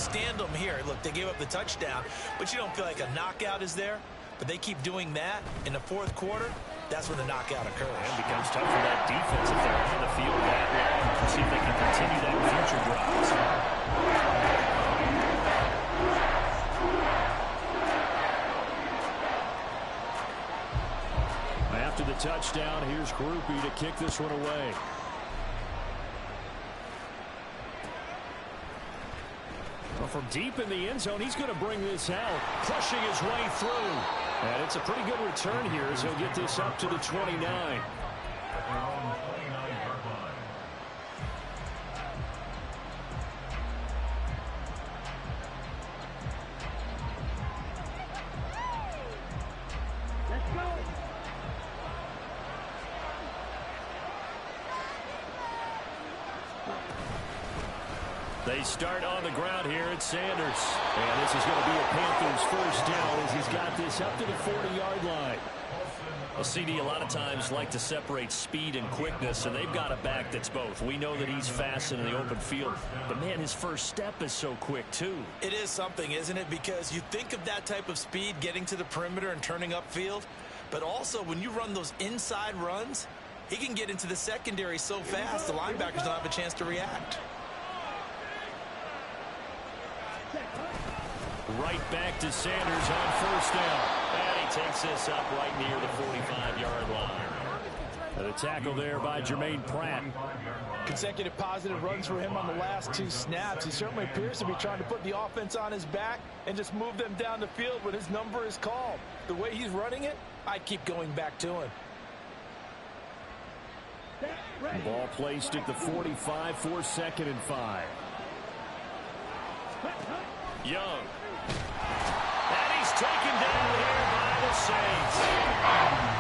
stand them here. Look, they gave up the touchdown, but you don't feel like a knockout is there. But they keep doing that in the fourth quarter. That's when the knockout occurs. And it becomes tough for that defense if they're on the field that long to see if they can continue that in future drives. After the touchdown, here's Grupe to kick this one away. Well, from deep in the end zone, he's going to bring this out, pushing his way through. And it's a pretty good return here as he'll get this up to the 29. They start on the ground here at Sanders. And this is going to be a Panthers first down as he's got this up to the 40-yard line. Well, CD, a lot of times like to separate speed and quickness, and they've got a back that's both. We know that he's fast in the open field, but, man, his first step is so quick, too. It is something, isn't it? Because you think of that type of speed getting to the perimeter and turning upfield, but also when you run those inside runs, he can get into the secondary so fast the linebackers don't have a chance to react. Right back to Sanders on first down. And he takes this up right near the 45-yard line. And a tackle there by Jermaine Pratt. Consecutive positive runs for him on the last two snaps. He certainly appears to be trying to put the offense on his back and just move them down the field when his number is called. The way he's running it, I keep going back to him. Ball placed at the 45 for 2nd and 5. Young. And he's taken down here by the Saints.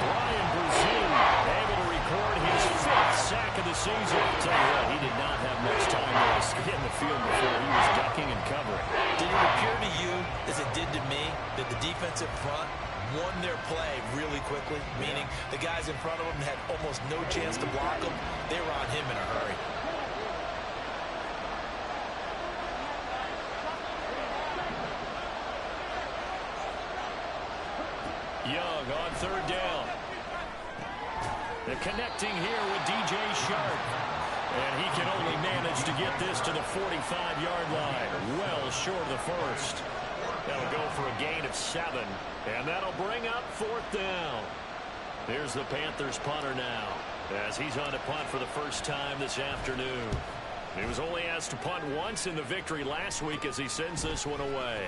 Brian Brzee able to record his 5th sack of the season. I'll tell you what, he did not have much time to get in the field before he was ducking and covering. Did it appear to you, as it did to me, that the defensive front won their play really quickly? Meaning the guys in front of them had almost no chance to block them. They were on him in a hurry. Young on 3rd down. They're connecting here with DJ Sharp. And he can only manage to get this to the 45-yard line. Well short of the first. That'll go for a gain of 7. And that'll bring up 4th down. Here's the Panthers punter now, as he's on to punt for the first time this afternoon. He was only asked to punt once in the victory last week as he sends this one away.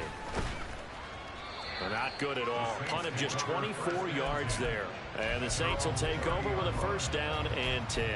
Not good at all. Punt of just 24 yards there. And the Saints will take over with a first down and 10.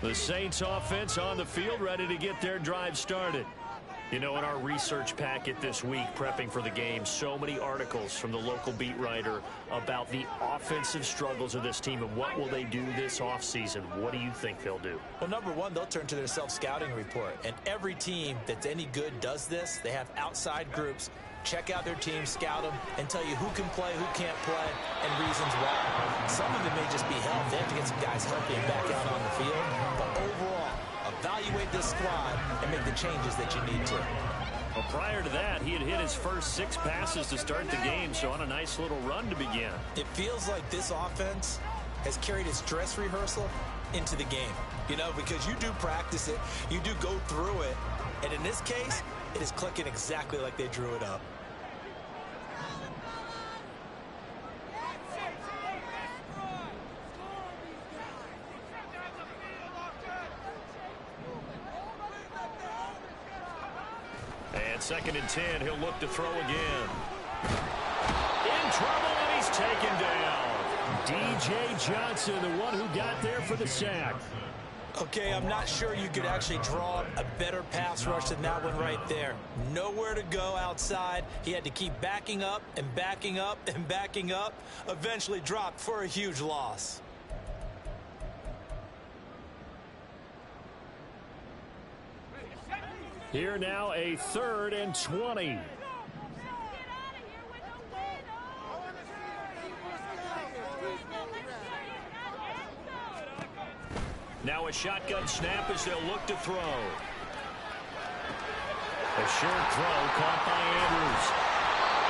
The Saints offense on the field, ready to get their drive started. You know, in our research packet this week, prepping for the game, so many articles from the local beat writer about the offensive struggles of this team and what will they do this offseason. What do you think they'll do? Well, number one, they'll turn to their self-scouting report. And every team that's any good does this. They have outside groups. Check out their team, scout them, and tell you who can play, who can't play, and reasons why. Some of it may just be health. They have to get some guys healthy and back out on the field. But overall, evaluate this squad and make the changes that you need to. Well, prior to that, he had hit his first 6 passes to start the game, so on a nice little run to begin. It feels like this offense has carried its dress rehearsal into the game. You know, because you do practice it, you do go through it, and in this case, it is clicking exactly like they drew it up. And 2nd and 10, he'll look to throw again. In trouble, and he's taken down. D.J. Johnson, the one who got there for the sack. Okay, I'm not sure you could actually draw a better pass rush than that one right there. Nowhere to go outside. He had to keep backing up and backing up and backing up. Eventually dropped for a huge loss. Here now, a 3rd and 20. Now a shotgun snap as they'll look to throw. A short throw caught by Andrews.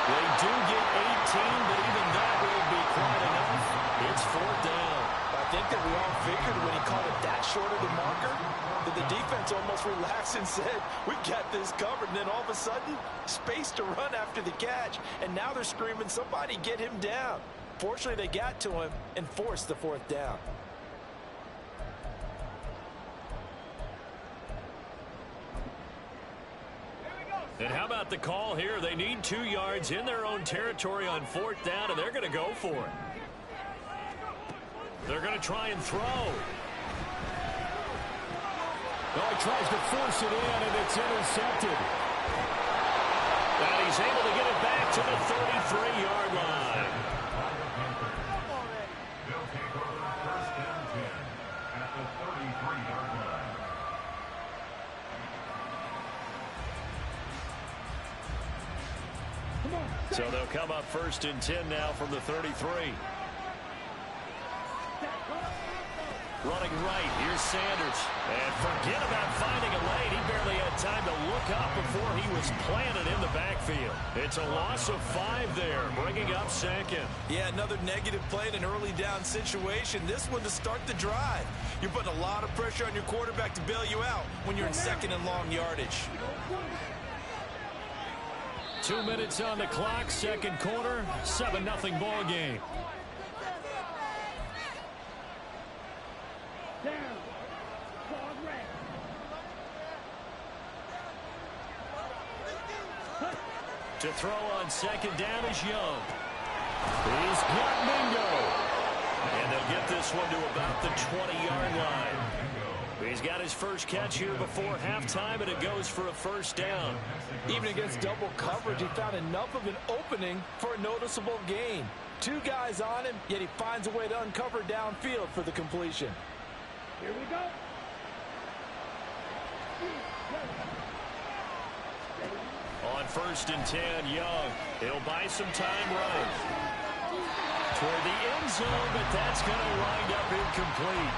They do get 18, but even that will be quite enough. It's 4th down. I think that we all figured when he called it that short of the marker that the defense almost relaxed and said, we got this covered. And then all of a sudden, space to run after the catch. And now they're screaming, somebody get him down. Fortunately, they got to him and forced the 4th down. And how about the call here? They need 2 yards in their own territory on 4th down, and they're going to go for it. They're going to try and throw. Oh, he tries to force it in, and it's intercepted. And he's able to get it back to the 33-yard line. So they'll come up 1st and 10 now from the 33. Running right, here's Sanders. And forget about finding a lane. He barely had time to look up before he was planted in the backfield. It's a loss of 5 there, bringing up 2nd. Yeah, another negative play in an early down situation. This one to start the drive. You're putting a lot of pressure on your quarterback to bail you out when you're in 2nd and long yardage. 2 minutes on the clock, 2nd quarter, 7-0 ball game. To throw on 2nd down is Young. He's got Mingo. And they'll get this one to about the 20-yard line. He's got his first catch here before halftime, and it goes for a 1st down. Even against double coverage, he found enough of an opening for a noticeable gain. 2 guys on him, yet he finds a way to uncover downfield for the completion. Here we go. On 1st and 10, Young. He'll buy some time running toward the end zone, but that's going to wind up incomplete.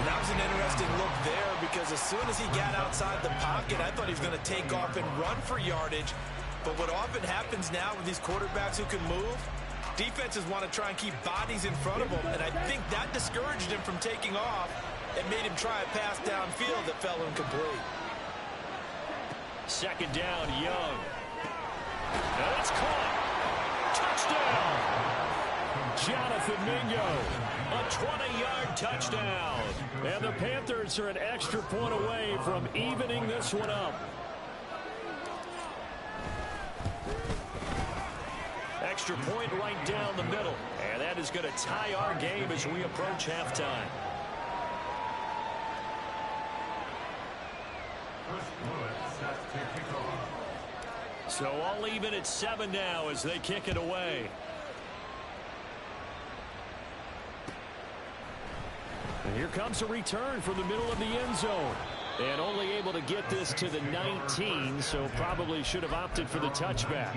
That was an interesting look there because as soon as he got outside the pocket, I thought he was going to take off and run for yardage. But what often happens now with these quarterbacks who can move, defenses want to try and keep bodies in front of them, and I think that discouraged him from taking off and made him try a pass downfield that fell incomplete. 2nd down, Young. And it's caught. Touchdown. Jonathan Mingo. A 20-yard touchdown. And the Panthers are an extra point away from evening this one up. Extra point right down the middle. And that is going to tie our game as we approach halftime. So all even at 7 now as they kick it away. And here comes a return from the middle of the end zone. And only able to get this to the 19, so probably should have opted for the touchback.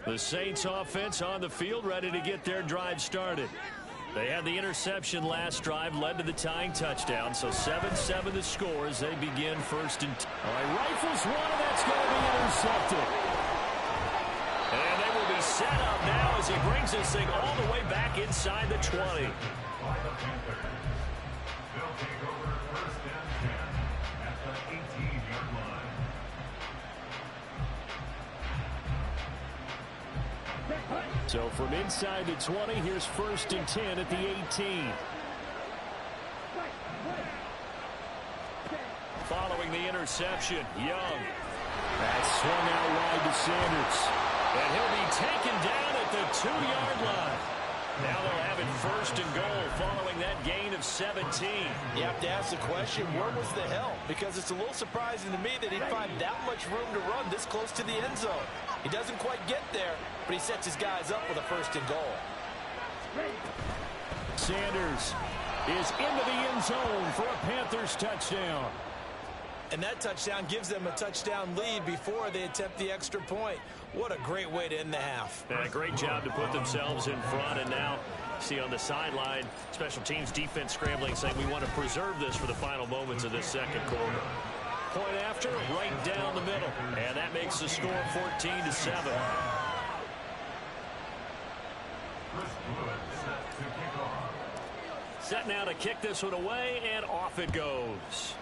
The Saints offense on the field, ready to get their drive started. They had the interception last drive, led to the tying touchdown. So 7-7 the score as they begin first and 10. All right, rifles one, and that's going to be intercepted. And they will be set up now as he brings this thing all the way back inside the 20. So from inside the 20, here's first and 10 at the 18. Following the interception, Young. That's swung out wide to Sanders. And he'll be taken down at the 2-yard line. Now they'll have it first and goal following that gain of 17. You have to ask the question, where was the help? Because it's a little surprising to me that he'd find that much room to run this close to the end zone. He doesn't quite get there, but he sets his guys up with a first and goal. Sanders is into the end zone for a Panthers touchdown. And that touchdown gives them a touchdown lead before they attempt the extra point. What a great way to end the half. And a great job to put themselves in front. And now, see on the sideline, special teams defense scrambling, saying we want to preserve this for the final moments of this second quarter. Point after, right down the middle. And that makes the score 14-7. Set now to kick this one away, and off it goes.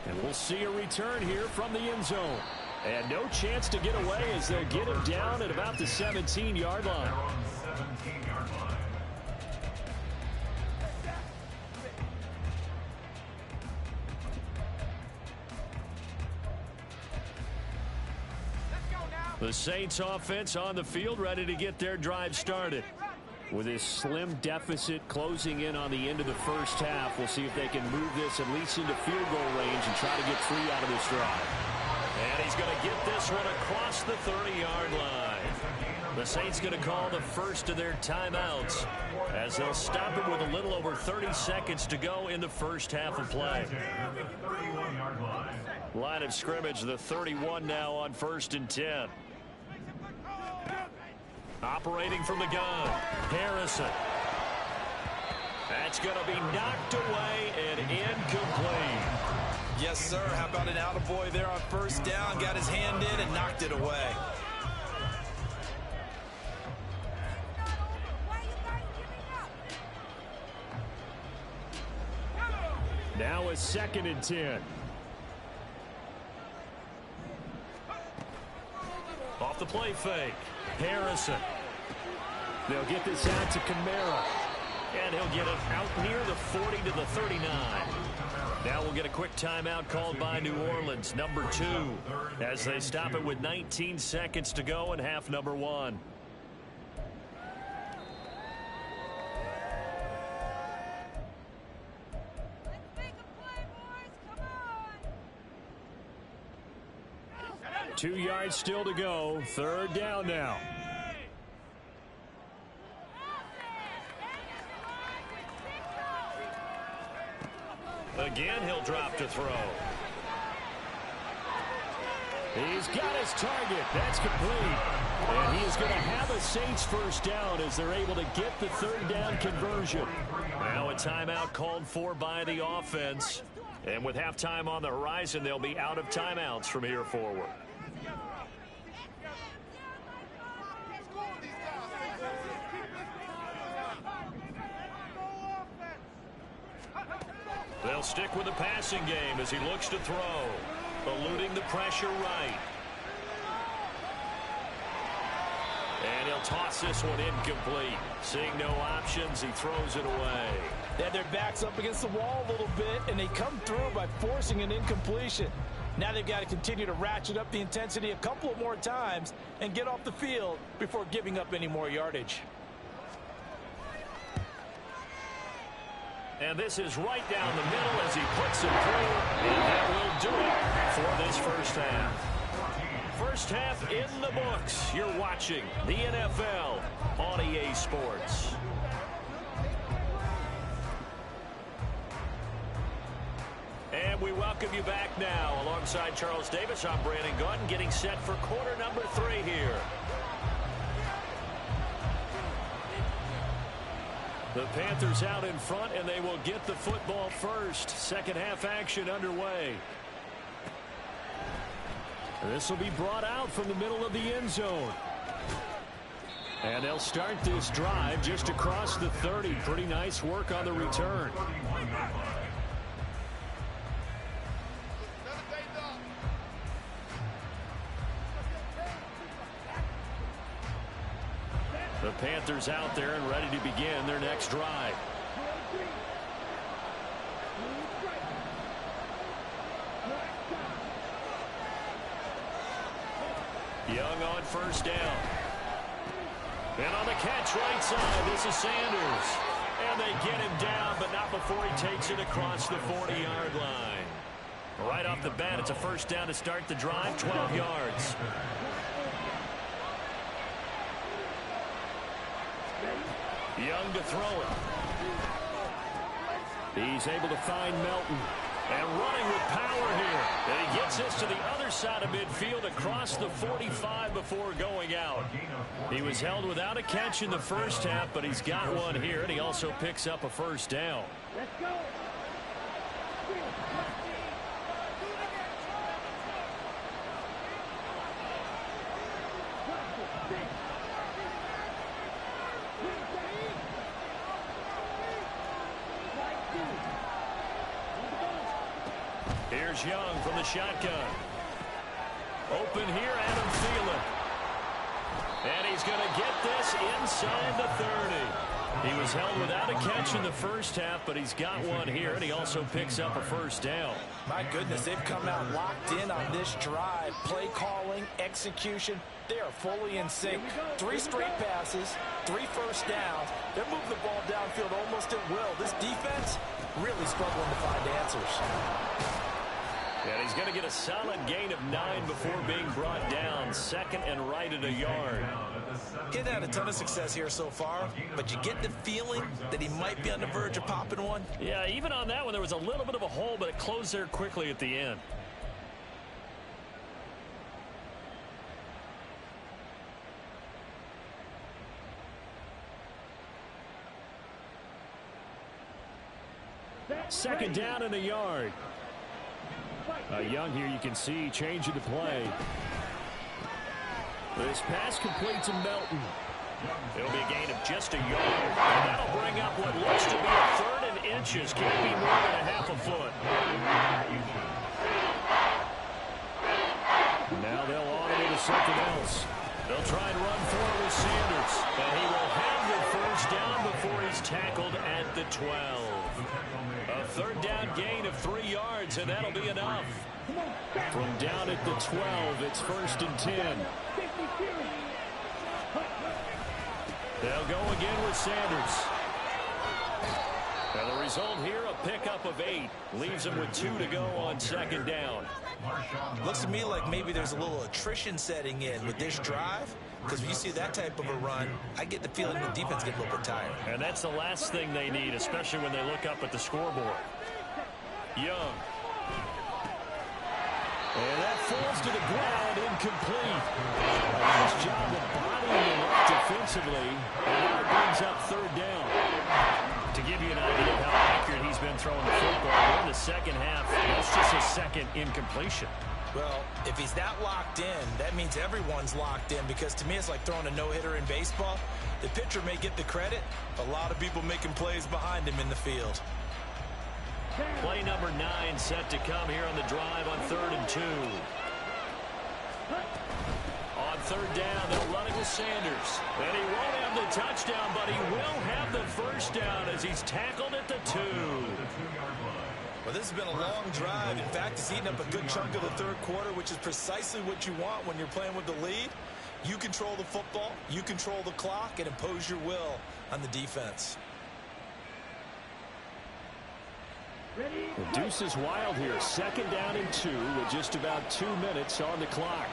And we'll see a return here from the end zone. And no chance to get away as they'll get him down at about the 17-yard line. The Saints offense on the field, ready to get their drive started. With this slim deficit closing in on the end of the first half, we'll see if they can move this at least into field goal range and try to get 3 out of this drive. And he's going to get this one across the 30-yard line. The Saints going to call the first of their timeouts as they'll stop it with a little over 30 seconds to go in the first half of play. Line of scrimmage, the 31 now on first and 10. Operating from the gun, Harrison. That's going to be knocked away and incomplete. Yes, sir. How about an attaboy there on first down? Got his hand in and knocked it away. Now a second and 10. Off the play fake, Harrison. They'll get this out to Kamara. And he'll get it out near the 40 to the 39. Now we'll get a quick timeout called by New Orleans, number 2, as they stop it with 19 seconds to go in half number 1. Two yards still to go. Third down now. Again, he'll drop to throw. He's got his target. That's complete. And he is going to have a Saints first down as they're able to get the third down conversion. Now a timeout called for by the offense. And with halftime on the horizon, they'll be out of timeouts from here forward. They'll stick with the passing game as he looks to throw. Eluding the pressure right. And he'll toss this one incomplete. Seeing no options, he throws it away. They had their backs up against the wall a little bit, and they come through by forcing an incompletion. Now they've got to continue to ratchet up the intensity a couple of more times and get off the field before giving up any more yardage. And this is right down the middle as he puts it through. And that will do it for this first half. First half in the books. You're watching the NFL on EA Sports. And we welcome you back now. Alongside Charles Davis, I'm Brandon Gaudin, getting set for quarter number 3 here. The Panthers out in front, and they will get the football first. Second half action underway. This will be brought out from the middle of the end zone. And they'll start this drive just across the 30. Pretty nice work on the return. The Panthers out there and ready to begin their next drive. Young on first down. And on the catch right side, this is Sanders. And they get him down, but not before he takes it across the 40-yard line. Right off the bat, it's a first down to start the drive, 12 yards. Young to throw it. He's able to find Melton. And running with power here. And he gets this to the other side of midfield across the 45 before going out. He was held without a catch in the first half, but he's got one here, and he also picks up a first down. Let's go. Here's Young from the shotgun. Open here, Adam Thielen. And he's going to get this inside the 30. He was held without a catch in the first half, but he's got one here, and he also picks up a first down. My goodness, they've come out locked in on this drive. Play calling, execution, they are fully in sync. 3 straight passes, 3 first downs. They're moving the ball downfield almost at will. This defense really struggling to find answers. And he's going to get a solid gain of 9 before being brought down. Second and right at a yard. He hasn't had a ton of success here so far, but you get the feeling that he might be on the verge of popping one. Yeah, even on that one, there was a little bit of a hole, but it closed there quickly at the end. Second down in the yard. Young here, you can see, changing the play. This pass complete to Melton. It'll be a gain of just a yard. And that'll bring up what looks to be a 3rd and inches. Can't be more than a half a foot. Now they'll audit it to something else. They'll try and run for it with Sanders. And he will have the first down before he's tackled at the 12. A 3rd down gain of 3 yards, and that'll be enough. From down at the 12, it's 1st and 10. They'll go again with Sanders. And the result here, a pickup of 8. Leaves them with 2 to go on 2nd down. Looks to me like maybe there's a little attrition setting in with this drive, because when you see that type of a run, I get the feeling the defense gets a little bit tired. And that's the last thing they need, especially when they look up at the scoreboard. Young. And that falls to the ground, incomplete. Nice job of bodying him up defensively. And now it brings up 3rd down. To give you an idea of how accurate he's been throwing the football in the second half, that's just his 2nd incompletion. Well, if he's that locked in, that means everyone's locked in, because to me it's like throwing a no-hitter in baseball. The pitcher may get the credit, a lot of people making plays behind him in the field. Play number 9 set to come here on the drive on 3rd and 2. On third down, they'll run it with Sanders. And he won't have the touchdown, but he will have the first down as he's tackled at the 2. Well, this has been a long drive. In fact, it's eaten up a good chunk of the third quarter, which is precisely what you want when you're playing with the lead. You control the football, you control the clock, and impose your will on the defense. The deuce is wild here. Second down and 2 with just about 2 minutes on the clock.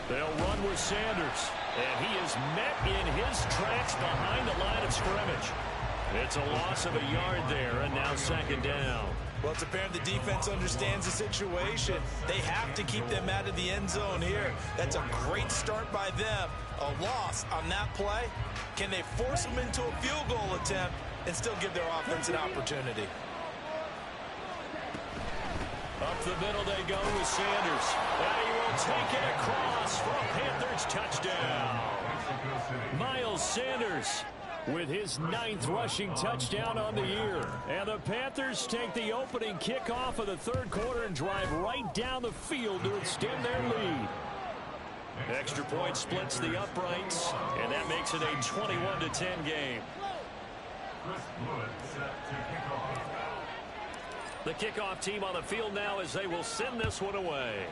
They'll run with Sanders, and he is met in his tracks behind the line of scrimmage. It's a loss of a yard there, and now second down. Well, it's apparent the defense understands the situation. They have to keep them out of the end zone here. That's a great start by them. A loss on that play. Can they force them into a field goal attempt and still give their offense an opportunity? Up the middle they go with Sanders. And he will take it across for a Panthers touchdown. Miles Sanders with his 9th rushing touchdown on the year. And the Panthers take the opening kickoff of the third quarter and drive right down the field to extend their lead. Extra point splits the uprights, and that makes it a 21-10 game. The kickoff team on the field now as they will send this one away.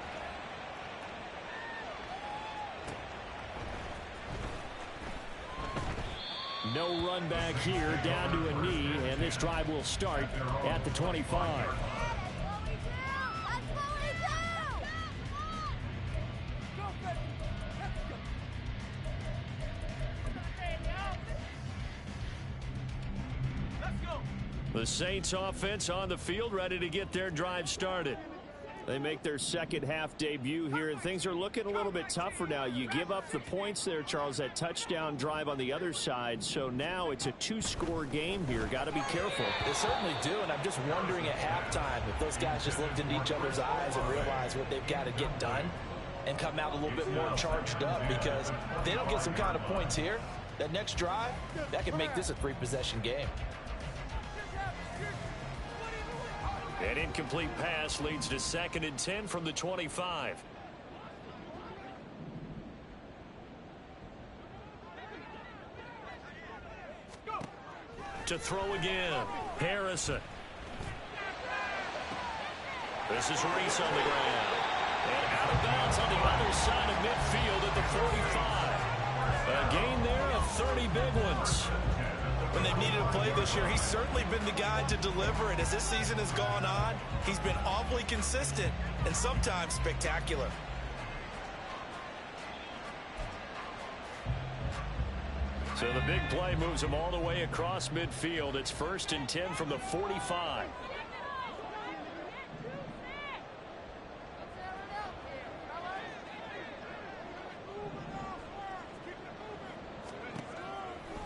No run back here, down to a knee, and this drive will start at the 25. The Saints offense on the field, ready to get their drive started. They make their second half debut here, and things are looking a little bit tougher now. You give up the points there, Charles, that touchdown drive on the other side. So now it's a 2-score game here. Got to be careful. They certainly do, and I'm just wondering at halftime if those guys just looked into each other's eyes and realized what they've got to get done and come out a little bit more charged up, because if they don't get some kind of points here, that next drive, that could make this a 3-possession game. An incomplete pass leads to 2nd and 10 from the 25. To throw again, Harrison. This is Reese on the ground. And out of bounds on the other side of midfield at the 45. A gain there of 30 big ones. When they've needed a play this year, he's certainly been the guy to deliver it. As this season has gone on, he's been awfully consistent and sometimes spectacular. So the big play moves him all the way across midfield. It's 1st and 10 from the 45.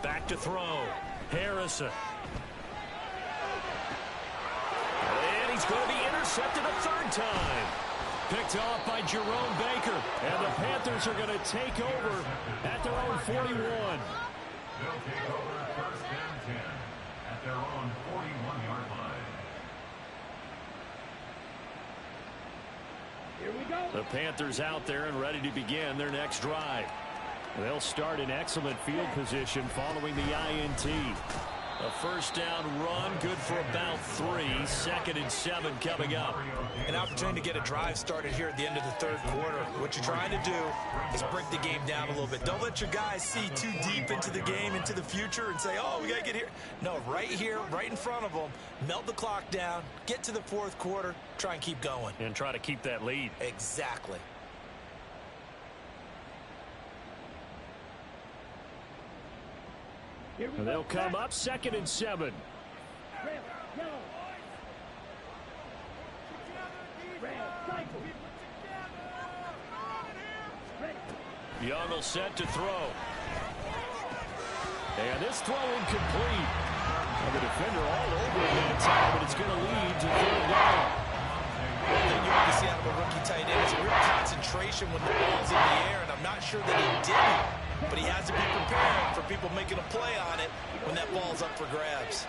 Back to throw. Harrison. And he's going to be intercepted a 3rd time. Picked off by Jerome Baker. And the Panthers are going to take over at their own 41. They'll take over 1st and 10 at their own 41-yard line. Here we go. The Panthers out there and ready to begin their next drive. They'll start in excellent field position following the INT. A 1st down run, good for about 3. 2nd and 7 coming up. An opportunity to get a drive started here at the end of the 3rd quarter. What you're trying to do is break the game down a little bit. Don't let your guys see too deep into the game, into the future, and say, oh, we got to get here. No, right here, right in front of them, melt the clock down, get to the 4th quarter, try and keep going. And try to keep that lead. Exactly. They'll come up 2nd and 7. Young will set to throw. And this throw incomplete. And the defender all over him that time, but it's going to lead to 3rd down. One thing you want to see out of a rookie tight end is a real concentration when the ball's in the air, and I'm not sure that he did. But he has to be prepared for people making a play on it when that ball's up for grabs.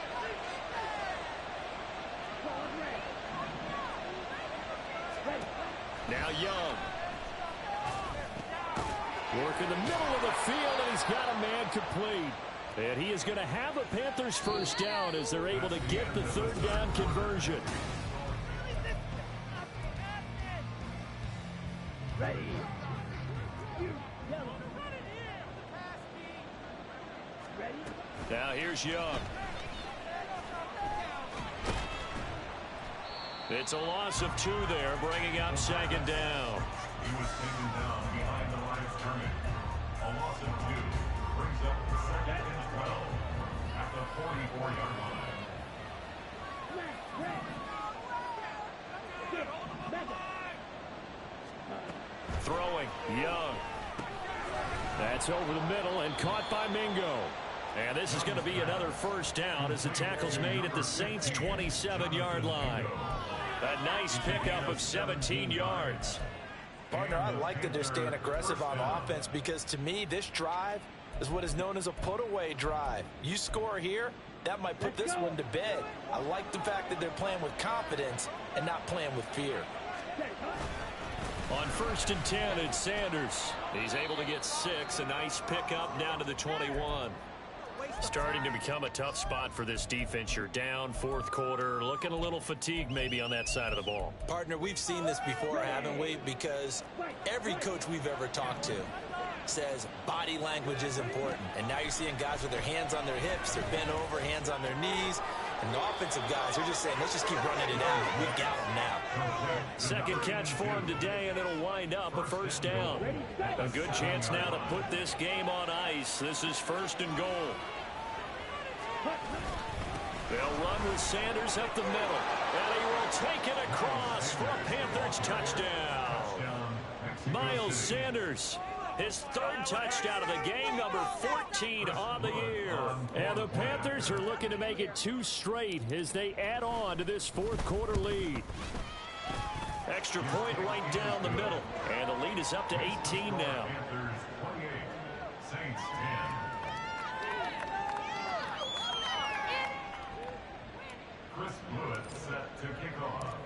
Now Young. Working the middle of the field, and he's got a man complete. And he is going to have a Panthers first down as they're able to get the third down conversion. Now here's Young. It's a loss of 2 there, bringing up second down. He was taken down behind the line of scrimmage. A loss of 2 brings up the 2nd and 12 at the 44-yard line. Throwing, Young. That's over the middle and caught by Mingo. And this is going to be another first down as the tackle's made at the Saints' 27-yard line. A nice pickup of 17 yards. Partner, I like that they're staying aggressive on offense because to me, this drive is what is known as a put-away drive. You score here, that might put this one to bed. I like the fact that they're playing with confidence and not playing with fear. On 1st and 10, it's Sanders. He's able to get 6. A nice pickup down to the 21. Starting to become a tough spot for this defense. You're down 4th quarter, looking a little fatigued maybe on that side of the ball. Partner, we've seen this before, haven't we? Because every coach we've ever talked to says body language is important. And now you're seeing guys with their hands on their hips, they're bent over, hands on their knees. And the offensive guys are just saying, let's just keep running it out. We've got them now. Second catch for him today, and it'll wind up a first down. A good chance now to put this game on ice. This is 1st and goal. They'll run with Sanders up the middle. And he will take it across for a Panthers touchdown. Miles Sanders, his 3rd touchdown of the game, number 14 on the year. And the Panthers are looking to make it 2 straight as they add on to this 4th quarter lead. Extra point right down the middle. And the lead is up to 18 now. Panthers 28, Saints 10. Chris Blewett set to kick off.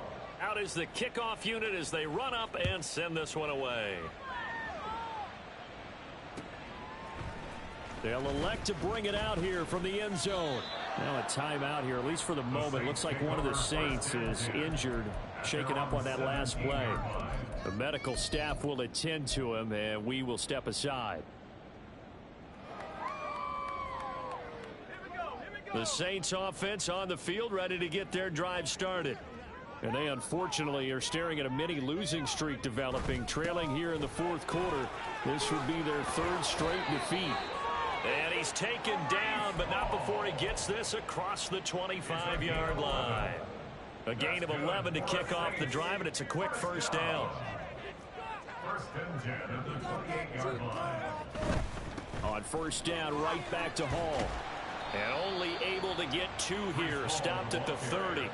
Out is the kickoff unit as they run up and send this one away. They'll elect to bring it out here from the end zone. Now a timeout here, at least for the moment. Looks like one of the Saints is injured, shaken up on that last play. The medical staff will attend to him, and we will step aside. The Saints offense on the field, ready to get their drive started. And they unfortunately are staring at a mini losing streak developing, trailing here in the 4th quarter. This would be their 3rd straight defeat. And he's taken down, but not before he gets this across the 25-yard line. A gain of 11 to kick off the drive, and it's a quick first down. 1st and 10 at the 28-yard line. On first down, right back to Hall. And only able to get 2 here, stopped at the 30.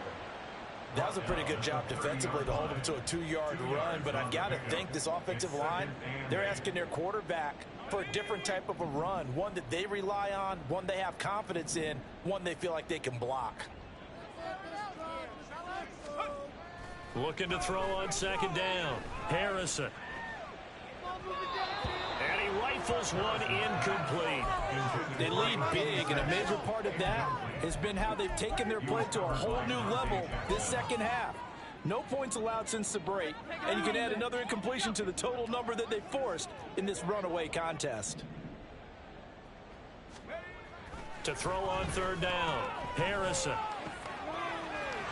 That was a pretty good job defensively to hold him to a 2-yard run, but I've got to think this offensive line, they're asking their quarterback for a different type of a run, one that they rely on, one they have confidence in, one they feel like they can block. Looking to throw on 2nd down. Harrison. And he rifles one incomplete. They lead big, and a major part of that has been how they've taken their play to a whole new level this second half. No points allowed since the break, and you can add another incompletion to the total number that they forced in this runaway contest. To throw on 3rd down, Harrison.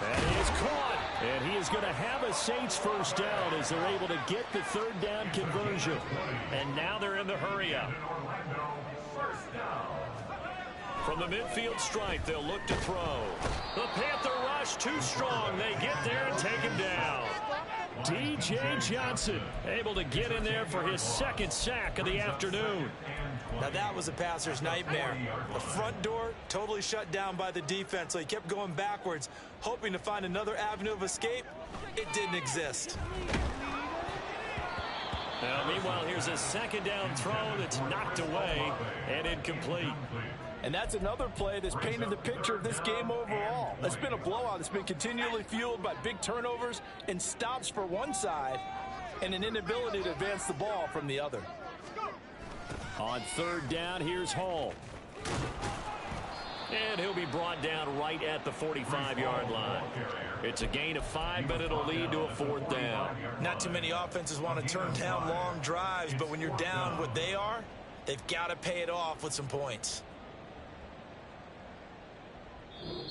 That is caught. And he is going to have a Saints first down as they're able to get the 3rd down conversion. And now they're in the hurry up. From the midfield stripe, they'll look to throw. The Panther rush too strong. They get there and take him down. D.J. Johnson able to get in there for his 2nd sack of the afternoon. Now that was a passer's nightmare. The front door totally shut down by the defense, so he kept going backwards, hoping to find another avenue of escape. It didn't exist. Now, meanwhile, here's a 2nd down throw that's knocked away and incomplete. And that's another play that's painted the picture of this game overall. It's been a blowout. It's been continually fueled by big turnovers and stops for one side and an inability to advance the ball from the other. On third down, here's Hall. And he'll be brought down right at the 45-yard line. It's a gain of 5, but it'll lead to a 4th down. Not too many offenses want to turn down long drives, but when you're down what they are, they've got to pay it off with some points.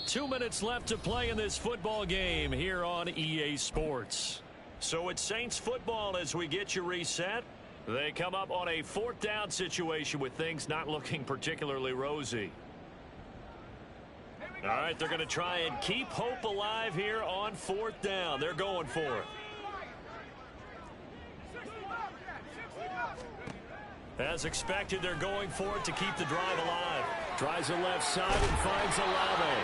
2 minutes left to play in this football game here on EA Sports. So it's Saints football as we get you reset. They come up on a 4th down situation with things not looking particularly rosy. All right, they're going to try and keep hope alive here on 4th down. They're going for it. As expected, they're going for it to keep the drive alive. Tries the left side and finds Olave.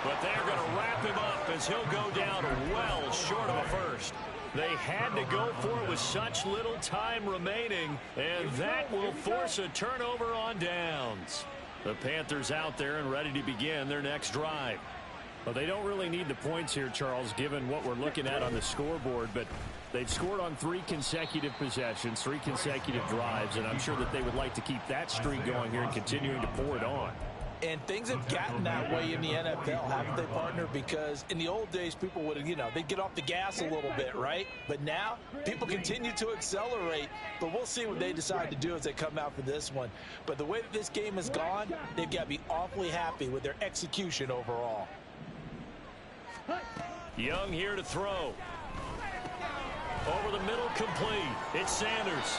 But they're going to wrap him up as he'll go down well short of a first. They had to go for it with such little time remaining, and that will force a turnover on downs. The Panthers out there and ready to begin their next drive. Well, they don't really need the points here, Charles, given what we're looking at on the scoreboard, but they've scored on 3 consecutive possessions, 3 consecutive drives, and I'm sure that they would like to keep that streak going here and continuing to pour it on. And things have gotten that way in the NFL, haven't they, partner? Because in the old days, people would, they'd get off the gas a little bit, right? But now, people continue to accelerate. But we'll see what they decide to do as they come out for this one. But the way that this game has gone, they've got to be awfully happy with their execution overall. Young here to throw. Over the middle, complete. It's Sanders.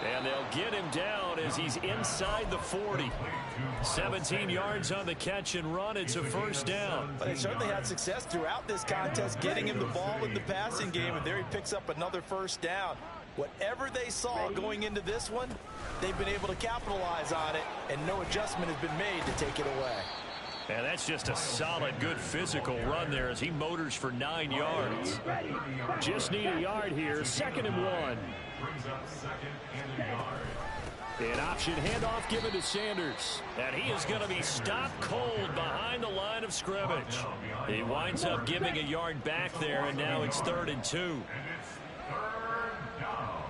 And they'll get him down as he's inside the 40. 17 yards on the catch and run. It's a 1st down. But they certainly had success throughout this contest, getting him the ball in the passing game, and there he picks up another 1st down. Whatever they saw going into this one, they've been able to capitalize on it, and no adjustment has been made to take it away. And that's just a solid, good physical run there as he motors for 9 yards. Just need a yard here. 2nd and 1. Brings up 2nd and a yard. An option handoff given to Sanders. And he is going to be stopped cold behind the line of scrimmage. He winds up giving a yard back there, and now it's 3rd and 2. And it's 3rd down.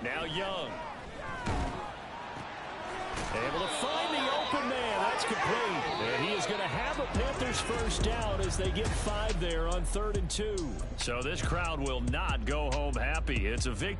Now Young. Able to find the open man. That's complete. And he is going to have a Panthers 1st down as they get 5 there on 3rd and 2. So this crowd will not go home happy. It's a victory.